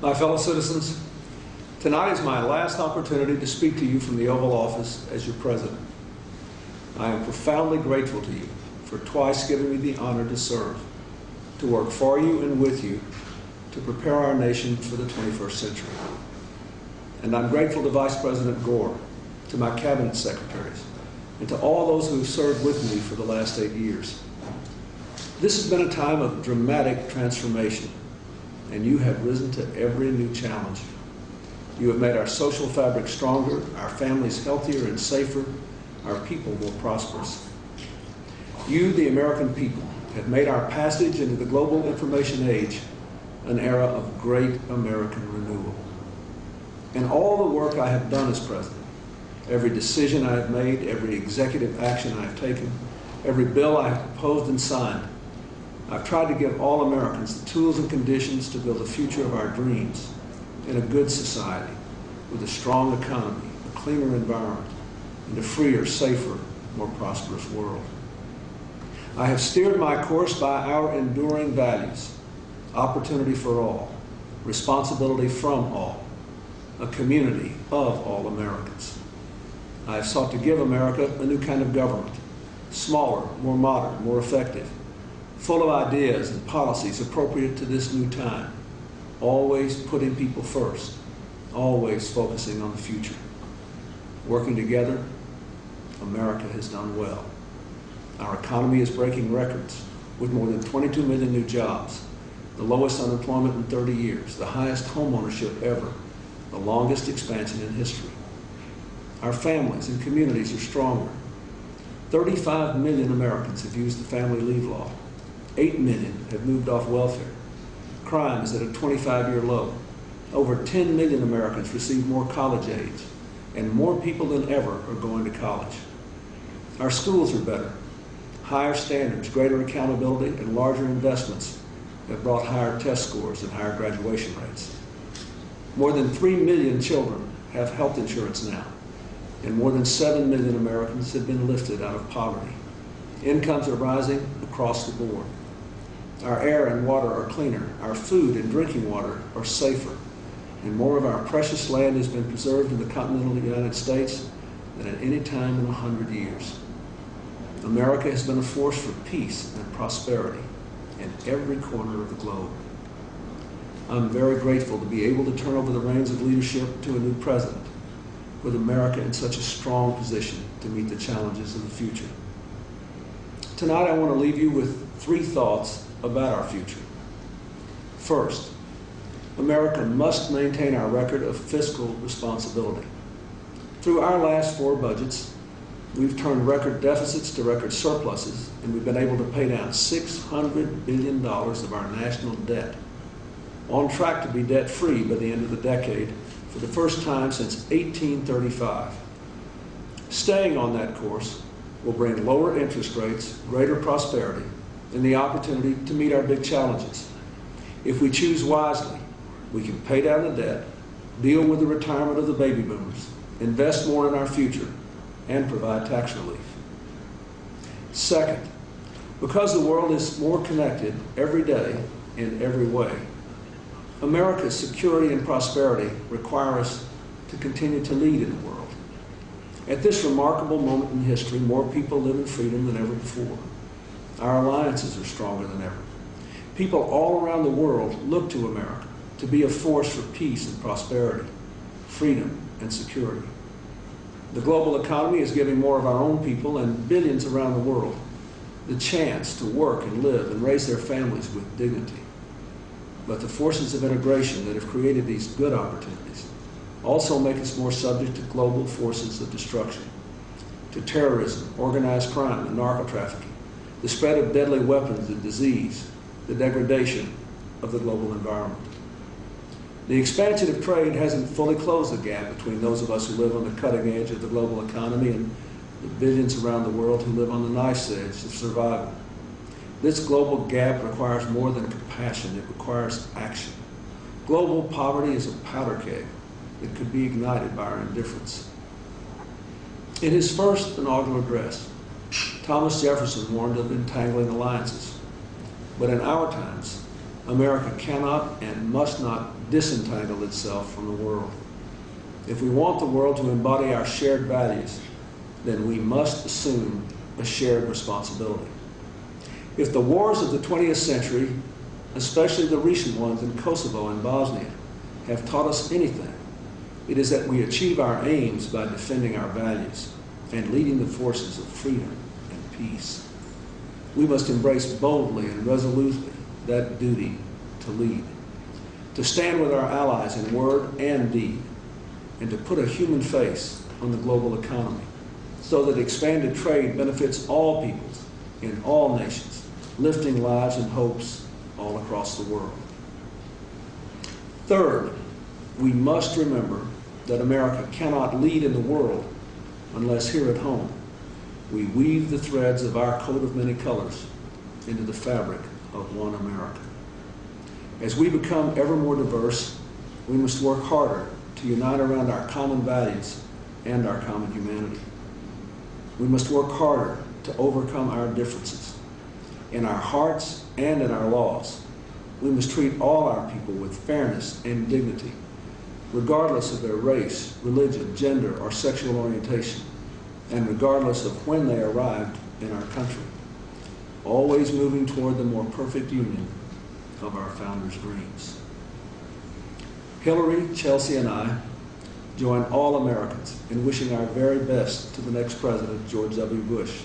My fellow citizens, tonight is my last opportunity to speak to you from the Oval Office as your president. I am profoundly grateful to you for twice giving me the honor to serve, to work for you and with you, to prepare our nation for the 21st century. And I'm grateful to Vice President Gore, to my cabinet secretaries, and to all those who have served with me for the last 8 years. This has been a time of dramatic transformation, and you have risen to every new challenge. You have made our social fabric stronger, our families healthier and safer, our people more prosperous. You, the American people, have made our passage into the global information age an era of great American renewal. And all the work I have done as president, every decision I have made, every executive action I have taken, every bill I have proposed and signed, I've tried to give all Americans the tools and conditions to build a future of our dreams in a good society with a strong economy, a cleaner environment, and a freer, safer, more prosperous world. I have steered my course by our enduring values: opportunity for all, responsibility from all, a community of all Americans. I have sought to give America a new kind of government, smaller, more modern, more effective, full of ideas and policies appropriate to this new time, always putting people first, always focusing on the future. Working together, America has done well. Our economy is breaking records with more than 22 million new jobs, the lowest unemployment in 30 years, the highest home ownership ever, the longest expansion in history. Our families and communities are stronger. 35 million Americans have used the family leave law. 8 million have moved off welfare. Crime is at a 25-year low. Over 10 million Americans receive more college aids, and more people than ever are going to college. Our schools are better. Higher standards, greater accountability, and larger investments have brought higher test scores and higher graduation rates. More than 3 million children have health insurance now, and more than 7 million Americans have been lifted out of poverty. Incomes are rising across the board. Our air and water are cleaner, our food and drinking water are safer, and more of our precious land has been preserved in the continental United States than at any time in 100 years. America has been a force for peace and prosperity in every corner of the globe. I'm very grateful to be able to turn over the reins of leadership to a new president, with America in such a strong position to meet the challenges of the future. Tonight I want to leave you with 3 thoughts about our future. First, America must maintain our record of fiscal responsibility. Through our last 4 budgets, we've turned record deficits to record surpluses, and we've been able to pay down $600 billion of our national debt, on track to be debt-free by the end of the decade for the first time since 1835. Staying on that course will bring lower interest rates, greater prosperity, and the opportunity to meet our big challenges. If we choose wisely, we can pay down the debt, deal with the retirement of the baby boomers, invest more in our future, and provide tax relief. Second, because the world is more connected every day in every way, America's security and prosperity require us to continue to lead in the world. At this remarkable moment in history, more people live in freedom than ever before. Our alliances are stronger than ever. People all around the world look to America to be a force for peace and prosperity, freedom and security. The global economy is giving more of our own people and billions around the world the chance to work and live and raise their families with dignity. But the forces of integration that have created these good opportunities also make us more subject to global forces of destruction, to terrorism, organized crime, and narco-trafficking, the spread of deadly weapons and disease, the degradation of the global environment. The expansion of trade hasn't fully closed the gap between those of us who live on the cutting edge of the global economy and the billions around the world who live on the knife's edge of survival. This global gap requires more than compassion, it requires action. Global poverty is a powder keg that could be ignited by our indifference. In his first inaugural address, Thomas Jefferson warned of entangling alliances. But in our times, America cannot and must not disentangle itself from the world. If we want the world to embody our shared values, then we must assume a shared responsibility. If the wars of the 20th century, especially the recent ones in Kosovo and Bosnia, have taught us anything, it is that we achieve our aims by defending our values and leading the forces of freedom and peace. We must embrace boldly and resolutely that duty to lead, to stand with our allies in word and deed, and to put a human face on the global economy so that expanded trade benefits all peoples in all nations, lifting lives and hopes all across the world. Third, we must remember that America cannot lead in the world unless here at home we weave the threads of our coat of many colors into the fabric of one America. As we become ever more diverse, we must work harder to unite around our common values and our common humanity. We must work harder to overcome our differences. In our hearts and in our laws, we must treat all our people with fairness and dignity, regardless of their race, religion, gender, or sexual orientation, and regardless of when they arrived in our country, always moving toward the more perfect union of our founders' dreams. Hillary, Chelsea, and I join all Americans in wishing our very best to the next president, George W. Bush,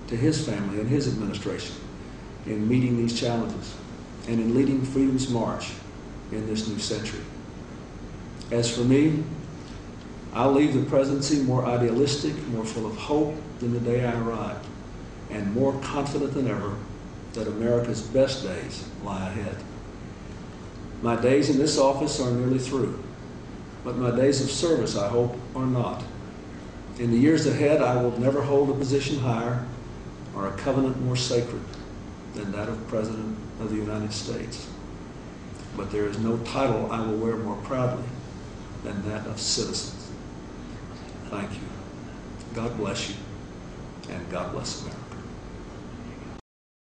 to his family and his administration in meeting these challenges and in leading freedom's march in this new century. As for me, I'll leave the presidency more idealistic, more full of hope than the day I arrived, and more confident than ever that America's best days lie ahead. My days in this office are nearly through, but my days of service, I hope, are not. In the years ahead, I will never hold a position higher or a covenant more sacred than that of President of the United States. But there is no title I will wear more proudly than that of citizens. Thank you. God bless you, and God bless America.